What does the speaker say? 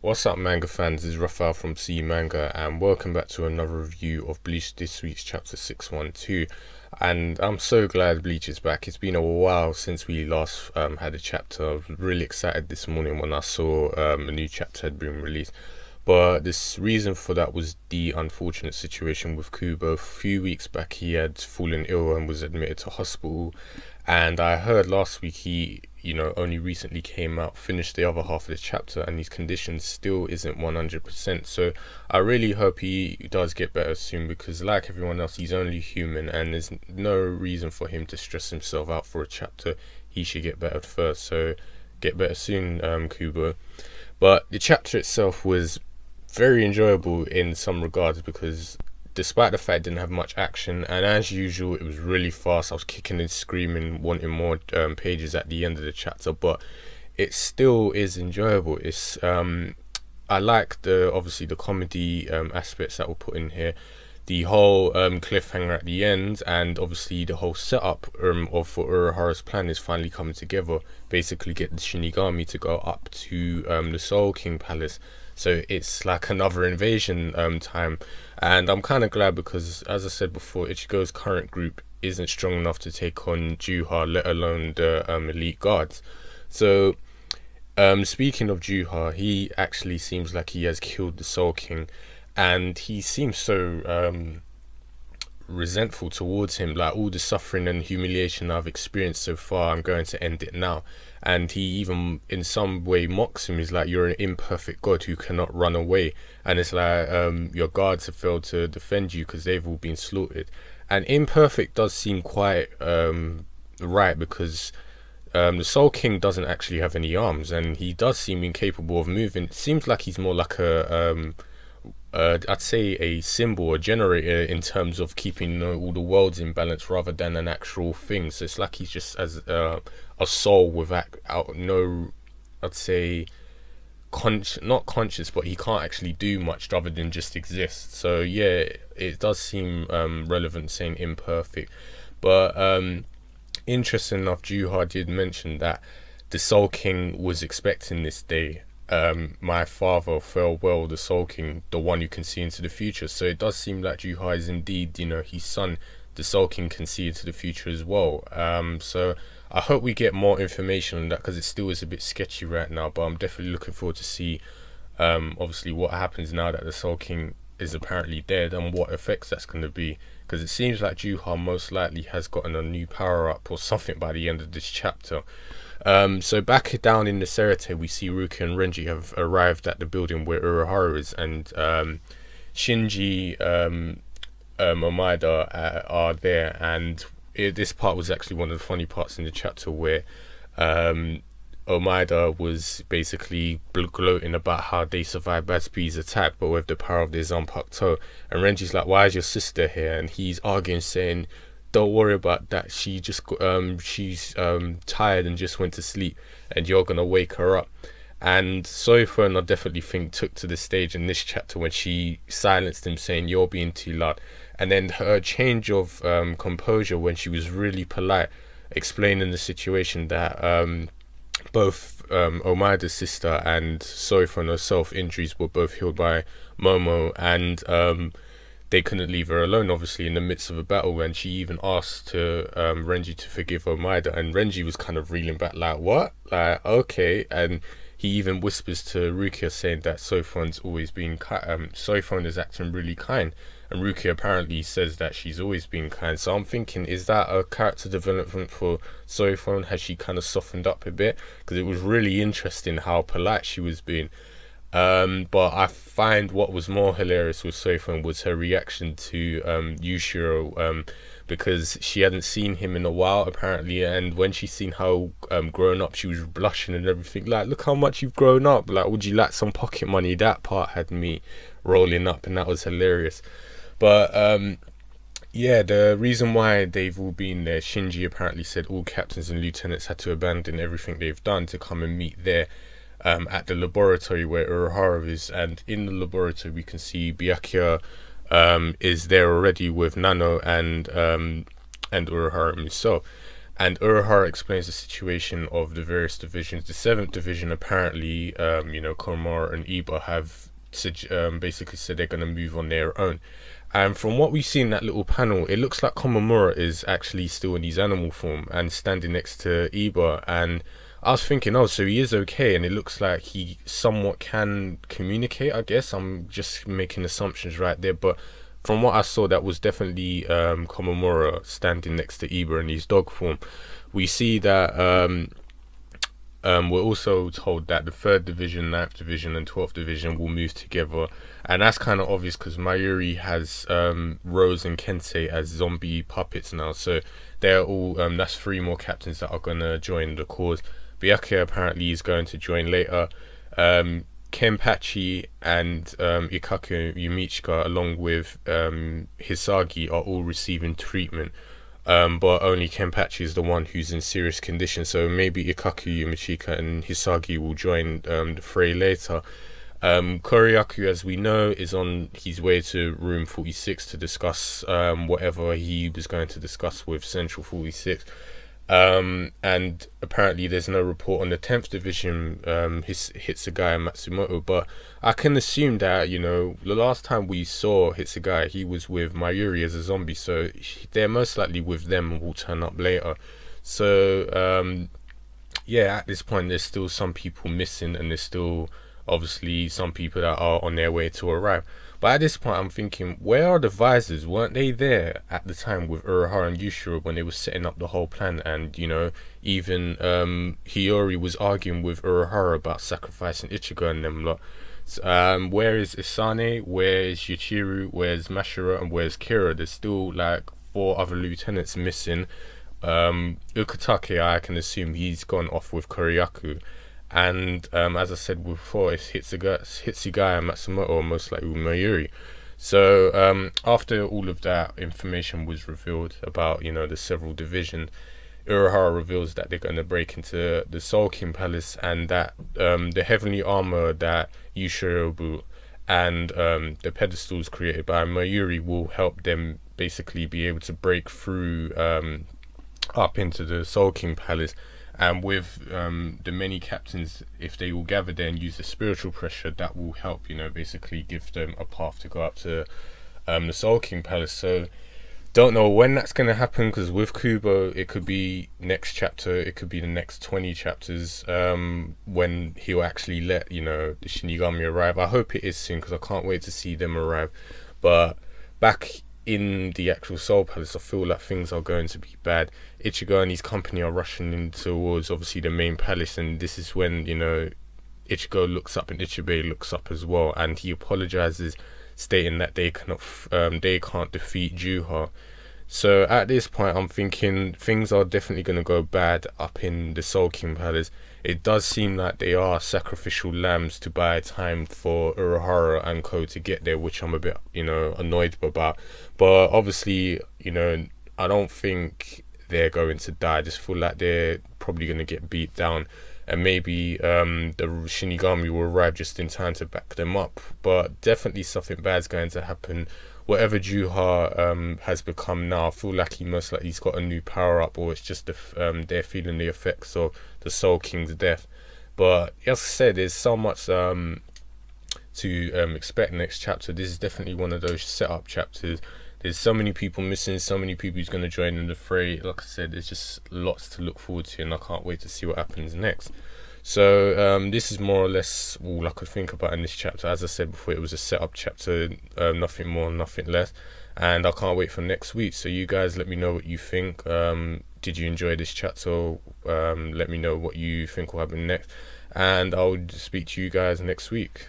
What's up, manga fans? This is Raphael from C Manga, and welcome back to another review of Bleach. This week's chapter 612. And I'm so glad Bleach is back. It's been a while since we last had a chapter. I was really excited this morning when I saw a new chapter had been released. But this reason for that was the unfortunate situation with Kubo. A few weeks back, he had fallen ill and was admitted to hospital. And I heard last week he, only recently came out, finished the other half of the chapter, and his condition still isn't 100%. So I really hope he does get better soon, because like everyone else, he's only human, and there's no reason for him to stress himself out for a chapter. He should get better first. So get better soon, Kubo. But the chapter itself was very enjoyable in some regards, because despite the fact it didn't have much action, and as usual it was really fast. I was kicking and screaming wanting more pages at the end of the chapter, but it still is enjoyable. It's I like obviously the comedy aspects that were put in here, the whole cliffhanger at the end, and obviously the whole setup for Urahara's plan is finally coming together. Basically get the Shinigami to go up to the Soul King Palace. So it's like another invasion time, and I'm kind of glad, because as I said before, Ichigo's current group isn't strong enough to take on Yhwach, let alone the elite guards. So speaking of Yhwach, he actually seems like he has killed the Soul King, and he seems so resentful towards him, like, all the suffering and humiliation I've experienced so far, I'm going to end it now. And he even in some way mocks him. He's like, you're an imperfect god who cannot run away, and it's like, your guards have failed to defend you because they've all been slaughtered. And imperfect does seem quite right, because the Soul King doesn't actually have any arms, and he does seem incapable of moving. It seems like he's more like I'd say a symbol, a generator, in terms of keeping all the worlds in balance, rather than an actual thing. So it's like he's just as a soul without no, I'd say, not conscious, but he can't actually do much other than just exist. So yeah, it does seem relevant saying imperfect. But interesting enough, Yhwach did mention that the Soul King was expecting this day. My father, farewell, the Soul King, the one who can see into the future. So it does seem like Yhwach is indeed, his son, the Soul King, can see into the future as well. So I hope we get more information on that, because it still is a bit sketchy right now. But I'm definitely looking forward to see, obviously, what happens now that the Soul King is apparently dead, and what effects that's going to be. Because it seems like Yhwach most likely has gotten a new power up or something by the end of this chapter. So back down in the Seireitei, we see Rukia and Renji have arrived at the building where Urahara is, and Shinji, Omaida are there. And this part was actually one of the funny parts in the chapter, where Omaida was basically gloating about how they survived Batsubi's attack, but with the power of their Zanpakuto. And Renji's like, why is your sister here? And he's arguing, saying, don't worry about that, she's tired and just went to sleep, and you're gonna wake her up. And Soifun, I definitely think, took to the stage in this chapter when she silenced him, saying, you're being too loud. And then her change of composure when she was really polite, explaining the situation that both Omaida's sister and Soifun herself injuries were both healed by Momo, and they couldn't leave her alone, obviously, in the midst of a battle. And she even asked Renji to forgive Omaida, and Renji was kind of reeling back, like, what? Like, okay. And he even whispers to Rukia, saying that Soifun's always been Soifun is acting really kind, and Rukia apparently says that she's always been kind. So I'm thinking, is that a character development for Soifun? Has she kind of softened up a bit? Because it was really interesting how polite she was being. But I find what was more hilarious with Soifun was her reaction to Yushiro, because she hadn't seen him in a while apparently, and when she seen how grown up, she was blushing and everything, like, look how much you've grown up, like, would you like some pocket money? That part had me rolling up, and that was hilarious. But yeah, the reason why they've all been there, Shinji apparently said all captains and lieutenants had to abandon everything they've done to come and meet there at the laboratory where Urahara is. And in the laboratory we can see Byakuya is there already with Nano and Urahara himself. and Urahara explains the situation of the various divisions. The 7th division, apparently, Komura and Iba have basically said they're going to move on their own. And from what we see in that little panel, it looks like Komamura is actually still in his animal form and standing next to Iba. And I was thinking, oh, so he is okay, and it looks like he somewhat can communicate, I guess. I'm just making assumptions right there, but from what I saw, that was definitely Komamura standing next to Iba in his dog form. We see that we're also told that the 3rd division, 9th division, and 12th division will move together, and that's kind of obvious because Mayuri has Rose and Kensei as zombie puppets now, so they're all that's 3 more captains that are gonna join the cause. Byakuya apparently is going to join later. Kenpachi and Ikaku Yumichika, along with Hisagi, are all receiving treatment. But only Kenpachi is the one who's in serious condition, so maybe Ikaku, Yumichika, and Hisagi will join the fray later. Koryaku, as we know, is on his way to room 46 to discuss whatever he was going to discuss with Central 46. And apparently there's no report on the 10th division, Hitsugai and Matsumoto, but I can assume that, the last time we saw Hitsugai, he was with Mayuri as a zombie, so they're most likely with them and will turn up later. So, yeah, at this point there's still some people missing, and there's still obviously some people that are on their way to arrive. But at this point I'm thinking, where are the visors? Weren't they there at the time with Urahara and Yushiro when they were setting up the whole plan? And even Hiyori was arguing with Urahara about sacrificing Ichigo and them lot. Where is Isane? Where is Yuichiro? Where's Mashiro? And where's Kira? There's still like 4 other lieutenants missing. Ukitake, I can assume he's gone off with Koryaku. And as I said before, it's Hitsugai and Matsumoto, or most likely Mayuri. So after all of that information was revealed about the several divisions, Urahara reveals that they're going to break into the Soul King Palace, and that the heavenly armor that Yushirobu and the pedestals created by Mayuri will help them basically be able to break through up into the Soul King Palace. And with the many captains, if they will gather there and use the spiritual pressure, that will help, basically give them a path to go up to the Soul King Palace. So, don't know when that's going to happen, because with Kubo, it could be next chapter, it could be the next 20 chapters, when he'll actually let, the Shinigami arrive. I hope it is soon, because I can't wait to see them arrive. But back in the actual Soul Palace, I feel like things are going to be bad. Ichigo and his company are rushing in towards obviously the main palace, and this is when Ichigo looks up and Ichibei looks up as well, and he apologizes, stating that they can't defeat Yhwach. So at this point I'm thinking things are definitely going to go bad up in the Soul King Palace. It does seem like they are sacrificial lambs to buy time for Urahara and co to get there, which I'm a bit annoyed about. But obviously I don't think they're going to die. I just feel like they're probably going to get beat down, and maybe the Shinigami will arrive just in time to back them up. But definitely something bad's going to happen. Whatever Yhwach has become now, I feel like he most likely he's got a new power up, or it's just they're feeling the effects of the Soul King's death. But as I said, there's so much to expect next chapter. This is definitely one of those setup chapters. There's so many people missing, so many people who's going to join in the fray. Like I said, there's just lots to look forward to, and I can't wait to see what happens next. So this is more or less all I could think about in this chapter. As I said before, it was a setup chapter, nothing more, nothing less, and I can't wait for next week. So you guys let me know what you think. Did you enjoy this chapter? Let me know what you think will happen next, and I'll speak to you guys next week.